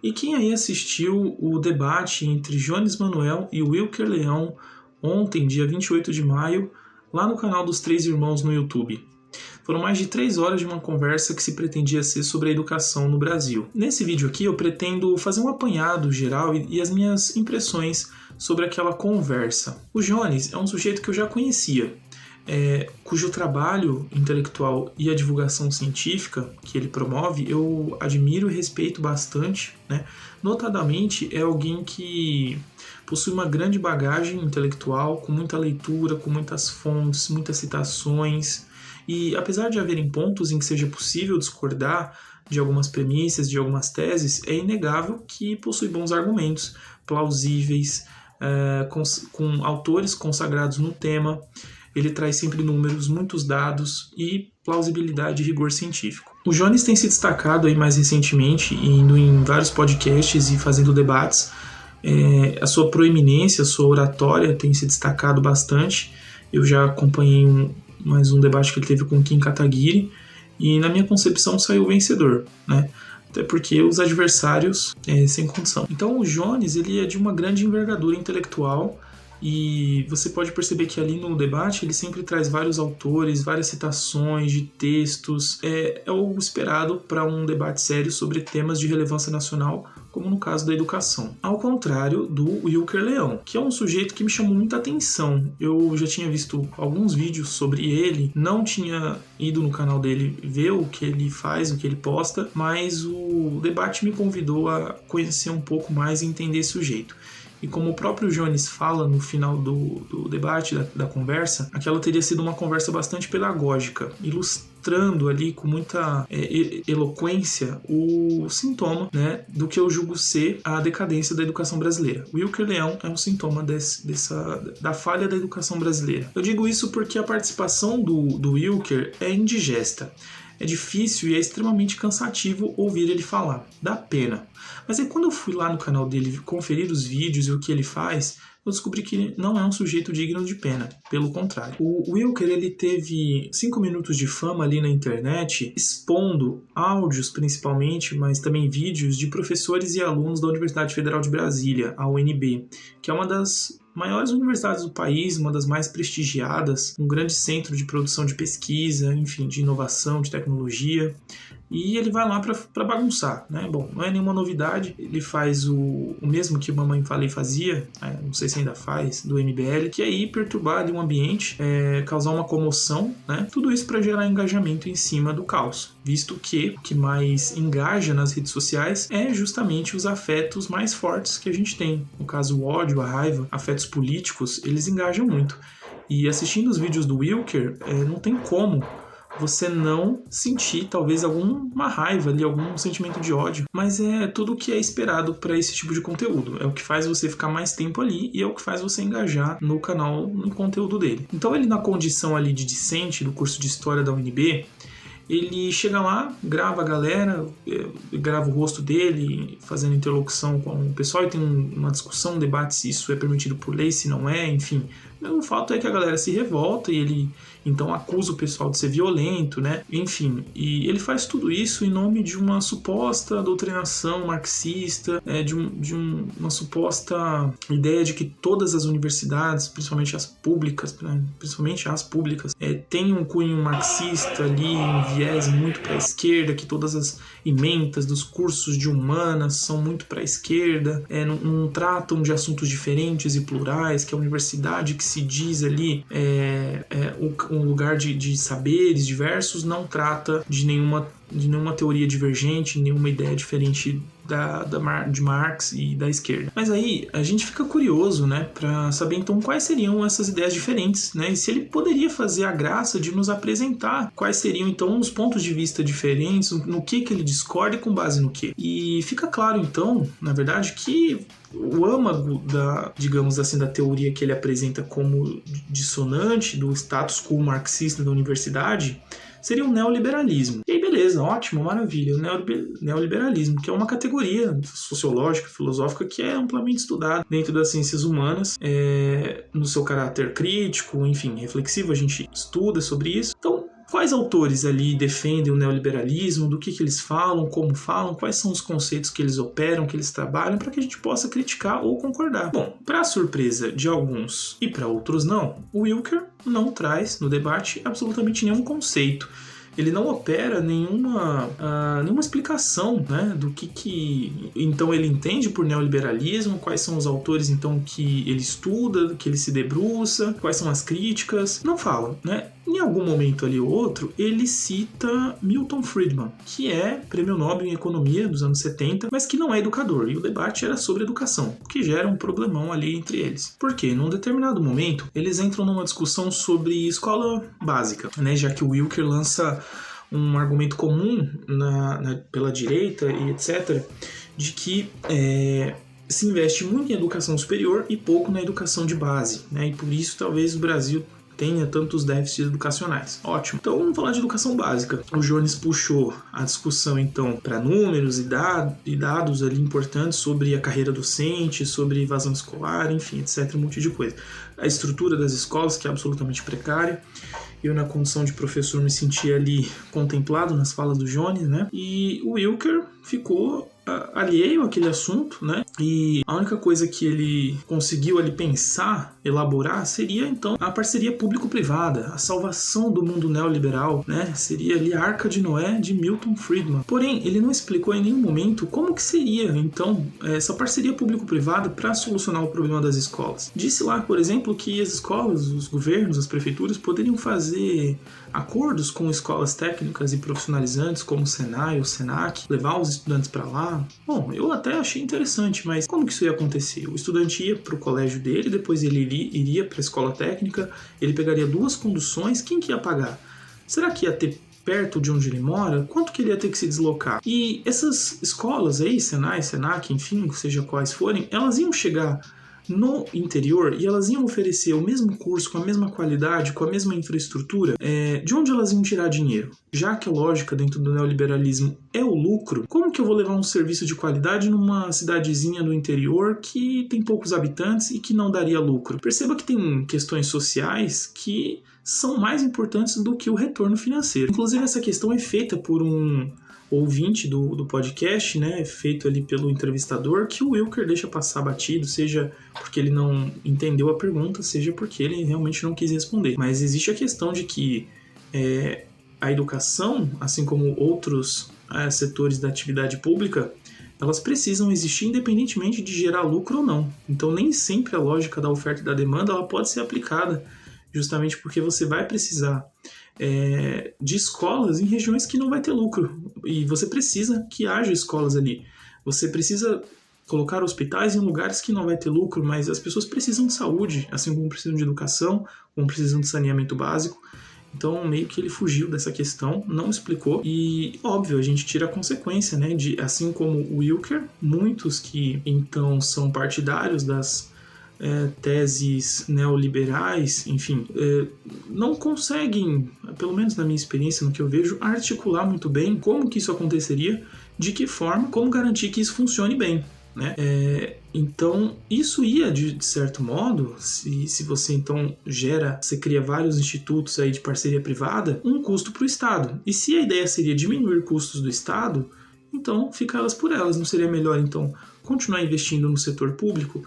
E quem aí assistiu o debate entre Jones Manuel e Wilker Leão ontem, dia 28 de maio, lá no canal dos Três Irmãos no YouTube? Foram mais de 3 horas de uma conversa que se pretendia ser sobre a educação no Brasil. Nesse vídeo aqui eu pretendo fazer um apanhado geral e as minhas impressões sobre aquela conversa. O Jones é um sujeito que eu já conhecia, cujo trabalho intelectual e a divulgação científica que ele promove eu admiro e respeito bastante, né? Notadamente é alguém que possui uma grande bagagem intelectual, com muita leitura, com muitas fontes, muitas citações, e apesar de haverem pontos em que seja possível discordar de algumas premissas, de algumas teses, é inegável que possui bons argumentos, plausíveis, com autores consagrados no tema. Ele traz sempre números, muitos dados e plausibilidade e rigor científico. O Jones tem se destacado aí mais recentemente, indo em vários podcasts e fazendo debates. A sua proeminência, a sua oratória tem se destacado bastante. Eu já acompanhei mais um debate que ele teve com Kim Kataguiri e, na minha concepção, saiu vencedor, né? Até porque os adversários sem condição. Então o Jones ele é de uma grande envergadura intelectual. E você pode perceber que ali no debate ele sempre traz vários autores, várias citações de textos. É algo esperado para um debate sério sobre temas de relevância nacional, como no caso da educação. Ao contrário do Wilker Leão, que é um sujeito que me chamou muita atenção. Eu já tinha visto alguns vídeos sobre ele, não tinha ido no canal dele ver o que ele faz, o que ele posta, mas o debate me convidou a conhecer um pouco mais e entender esse sujeito. E como o próprio Jones fala no final do debate, da conversa, aquela teria sido uma conversa bastante pedagógica, ilustrando ali com muita eloquência o sintoma, né, do que eu julgo ser a decadência da educação brasileira. O Wilker Leão é um sintoma da falha da educação brasileira. Eu digo isso porque a participação do Wilker é indigesta. É difícil e é extremamente cansativo ouvir ele falar. Dá pena. Mas aí quando eu fui lá no canal dele conferir os vídeos e o que ele faz, eu descobri que ele não é um sujeito digno de pena. Pelo contrário. O Wilker ele teve 5 minutos de fama ali na internet, expondo áudios principalmente, mas também vídeos de professores e alunos da Universidade Federal de Brasília, a UNB, que é uma das maiores universidades do país, uma das mais prestigiadas, um grande centro de produção de pesquisa, enfim, de inovação, de tecnologia. E ele vai lá para bagunçar, né? Bom, não é nenhuma novidade, ele faz o mesmo que o Mamãe Falei fazia, não sei se ainda faz, do MBL, que é ir perturbar ali um ambiente, causar uma comoção, né? Tudo isso para gerar engajamento em cima do caos, visto que o que mais engaja nas redes sociais é justamente os afetos mais fortes que a gente tem. No caso, o ódio, a raiva, afetos políticos, eles engajam muito. E assistindo os vídeos do Wilker, não tem como você não sentir talvez alguma raiva ali, algum sentimento de ódio, mas é tudo o que é esperado para esse tipo de conteúdo. É o que faz você ficar mais tempo ali e é o que faz você engajar no canal, no conteúdo dele. Então ele, na condição ali de discente do curso de História da UNB, ele chega lá, grava a galera, grava o rosto dele, fazendo interlocução com o pessoal, e tem uma discussão, um debate se isso é permitido por lei, se não é, enfim. O fato é que a galera se revolta e ele então acusa o pessoal de ser violento, né? Enfim, e ele faz tudo isso em nome de uma suposta doutrinação marxista, de uma suposta ideia de que todas as universidades, principalmente as públicas, têm um cunho marxista ali, um viés muito para a esquerda, que todas as ementas dos cursos de humanas são muito para a esquerda, não tratam de assuntos diferentes e plurais, que a universidade que se diz ali um lugar de saberes diversos, não trata de nenhuma teoria divergente, nenhuma ideia diferente de Marx e da esquerda. Mas aí a gente fica curioso, né, para saber então quais seriam essas ideias diferentes, né, e se ele poderia fazer a graça de nos apresentar quais seriam então os pontos de vista diferentes, no que ele discorda e com base no que. E fica claro então, na verdade, que o âmago digamos assim, da teoria que ele apresenta como dissonante do status quo marxista da universidade seria o neoliberalismo. E aí, beleza, ótimo, maravilha. O neoliberalismo, que é uma categoria sociológica, filosófica, que é amplamente estudada dentro das ciências humanas, no seu caráter crítico, enfim, reflexivo, a gente estuda sobre isso. Então, quais autores ali defendem o neoliberalismo, do que eles falam, como falam, quais são os conceitos que eles operam, que eles trabalham, para que a gente possa criticar ou concordar. Bom, para surpresa de alguns e para outros não, o Wilker não traz no debate absolutamente nenhum conceito. Ele não opera nenhuma explicação, né, do que então ele entende por neoliberalismo, quais são os autores então que ele estuda, que ele se debruça, quais são as críticas. Não fala, né? Em algum momento ali ou outro, ele cita Milton Friedman, que é prêmio Nobel em Economia dos anos 70, mas que não é educador, e o debate era sobre educação, o que gera um problemão ali entre eles. Porque, num determinado momento, eles entram numa discussão sobre escola básica, né, já que o Wilker lança um argumento comum pela direita e etc., de que se investe muito em educação superior e pouco na educação de base, né, e por isso talvez o Brasil tenha tantos déficits educacionais. Ótimo. Então vamos falar de educação básica. O Jones puxou a discussão então para números e dados ali importantes sobre a carreira docente, sobre evasão escolar, enfim, etc, um monte de coisa. A estrutura das escolas, que é absolutamente precária. Eu, na condição de professor, me senti ali contemplado nas falas do Jones, né? E o Wilker ficou alheio àquele assunto, né? E a única coisa que ele conseguiu ali pensar, elaborar, seria então a parceria público-privada, a salvação do mundo neoliberal, né? Seria ali a Arca de Noé de Milton Friedman. Porém, ele não explicou em nenhum momento como que seria então essa parceria público-privada para solucionar o problema das escolas. Disse lá, por exemplo, que as escolas, os governos, as prefeituras poderiam fazer acordos com escolas técnicas e profissionalizantes como o Senai, o Senac, levar os estudantes para lá. Bom, eu até achei interessante, mas como que isso ia acontecer? O estudante ia para o colégio dele, depois ele iria para a escola técnica, ele pegaria 2 conduções, quem que ia pagar? Será que ia ter perto de onde ele mora? Quanto que ele ia ter que se deslocar? E essas escolas aí, Senai, Senac, enfim, seja quais forem, elas iam chegar no interior e elas iam oferecer o mesmo curso, com a mesma qualidade, com a mesma infraestrutura. De onde elas iam tirar dinheiro? Já que a lógica dentro do neoliberalismo é o lucro, como que eu vou levar um serviço de qualidade numa cidadezinha do interior que tem poucos habitantes e que não daria lucro? Perceba que tem questões sociais que são mais importantes do que o retorno financeiro. Inclusive, essa questão é feita por um ouvinte do podcast, né, feito ali pelo entrevistador, que o Wilker deixa passar batido, seja porque ele não entendeu a pergunta, seja porque ele realmente não quis responder. Mas existe a questão de que a educação, assim como outros setores da atividade pública, elas precisam existir independentemente de gerar lucro ou não. Então nem sempre a lógica da oferta e da demanda ela pode ser aplicada, justamente porque você vai precisar de escolas em regiões que não vai ter lucro, e você precisa que haja escolas ali. Você precisa colocar hospitais em lugares que não vai ter lucro, mas as pessoas precisam de saúde, assim como precisam de educação, como precisam de saneamento básico. Então, meio que ele fugiu dessa questão, não explicou, e, óbvio, a gente tira a consequência, né, de, assim como o Wilker, muitos que, então, são partidários das teses neoliberais, enfim, não conseguem, pelo menos na minha experiência, no que eu vejo, articular muito bem como que isso aconteceria, de que forma, como garantir que isso funcione bem, né? Então, isso ia, de certo modo, se você então você cria vários institutos aí de parceria privada, um custo para o Estado. E se a ideia seria diminuir custos do Estado, então fica elas por elas. Não seria melhor, então, continuar investindo no setor público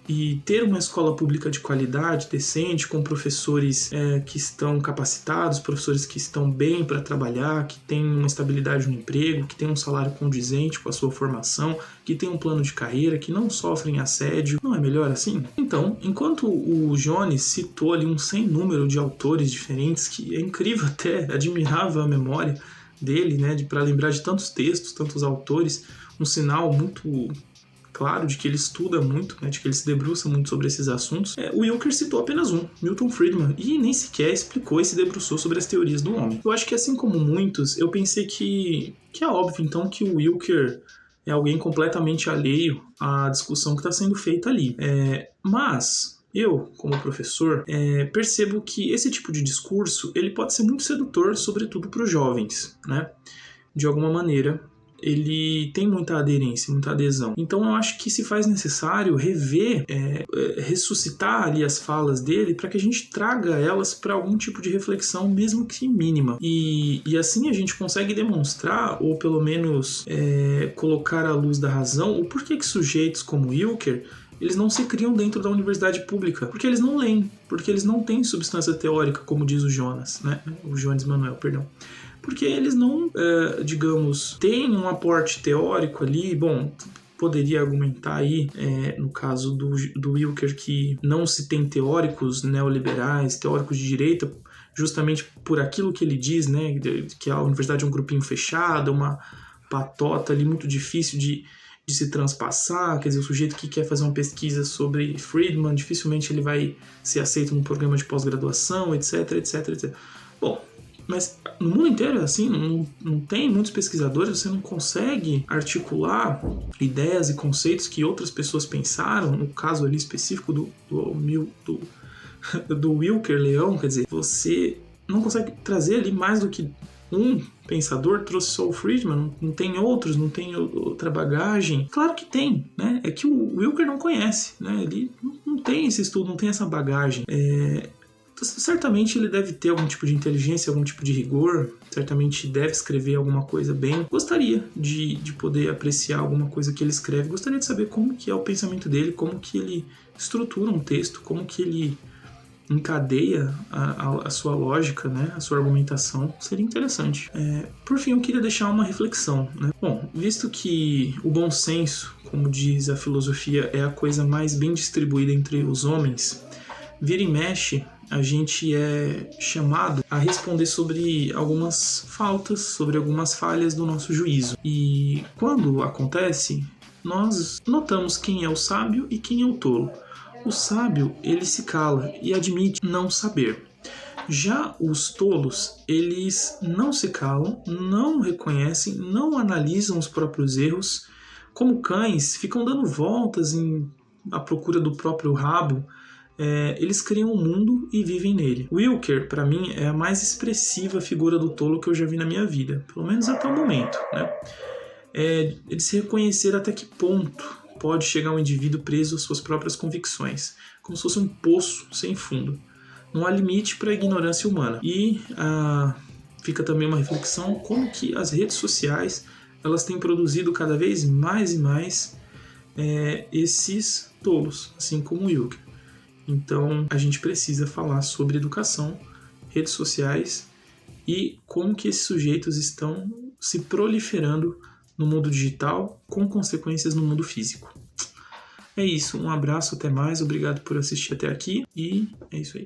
e ter uma escola pública de qualidade, decente, com professores que estão capacitados, professores que estão bem para trabalhar, que têm uma estabilidade no emprego, que têm um salário condizente com a sua formação, que têm um plano de carreira, que não sofrem assédio? Não é melhor assim? Então, enquanto o Jones citou ali um sem número de autores diferentes, que é incrível até, admirável a memória dele, né, para lembrar de tantos textos, tantos autores, um sinal muito claro de que ele estuda muito, né, de que ele se debruça muito sobre esses assuntos. O Wilker citou apenas um, Milton Friedman, e nem sequer explicou e se debruçou sobre as teorias do homem. Eu acho que, assim como muitos, eu pensei que é óbvio, então, que o Wilker é alguém completamente alheio à discussão que está sendo feita ali. Mas eu, como professor, percebo que esse tipo de discurso ele pode ser muito sedutor, sobretudo para os jovens, né? De alguma maneira, ele tem muita aderência, muita adesão. Então eu acho que se faz necessário rever, ressuscitar ali as falas dele para que a gente traga elas para algum tipo de reflexão, mesmo que mínima. E assim a gente consegue demonstrar, ou pelo menos colocar à luz da razão, o porquê que sujeitos como Wilker eles não se criam dentro da universidade pública, porque eles não leem, porque eles não têm substância teórica, como diz o Jones Manuel, perdão. Porque eles não, digamos, têm um aporte teórico ali. Bom, poderia argumentar aí, no caso do Wilker, que não se tem teóricos neoliberais, teóricos de direita, justamente por aquilo que ele diz, né, que a universidade é um grupinho fechado, uma patota ali muito difícil de se transpassar. Quer dizer, o sujeito que quer fazer uma pesquisa sobre Friedman, dificilmente ele vai ser aceito num programa de pós-graduação, etc, etc, etc. Bom, mas no mundo inteiro é assim, não tem muitos pesquisadores, você não consegue articular ideias e conceitos que outras pessoas pensaram, no caso ali específico do Wilker Leão, quer dizer, você não consegue trazer ali mais do que um pensador, trouxe só o Friedman, não tem outros, não tem outra bagagem. Claro que tem, né? É que o Wilker não conhece, né? Ele não tem esse estudo, não tem essa bagagem. Certamente ele deve ter algum tipo de inteligência, algum tipo de rigor, certamente deve escrever alguma coisa bem. Gostaria de poder apreciar alguma coisa que ele escreve, gostaria de saber como que é o pensamento dele, como que ele estrutura um texto, como que ele encadeia a sua lógica, né, a sua argumentação. Seria interessante. Por fim, eu queria deixar uma reflexão, né? Bom, visto que o bom senso, como diz a filosofia, é a coisa mais bem distribuída entre os homens, vira e mexe, a gente é chamado a responder sobre algumas faltas, sobre algumas falhas do nosso juízo. E quando acontece, nós notamos quem é o sábio e quem é o tolo. O sábio, ele se cala e admite não saber. Já os tolos, eles não se calam, não reconhecem, não analisam os próprios erros. Como cães, ficam dando voltas à procura do próprio rabo. Eles criam um mundo e vivem nele. Wilker, para mim, é a mais expressiva figura do tolo que eu já vi na minha vida, pelo menos até o momento, né? De se reconhecer até que ponto pode chegar um indivíduo preso às suas próprias convicções, como se fosse um poço sem fundo. Não há limite para a ignorância humana. E fica também uma reflexão como que as redes sociais elas têm produzido cada vez mais e mais esses tolos, assim como o Wilker. Então a gente precisa falar sobre educação, redes sociais e como que esses sujeitos estão se proliferando no mundo digital, com consequências no mundo físico. É isso, um abraço, até mais, obrigado por assistir até aqui e é isso aí.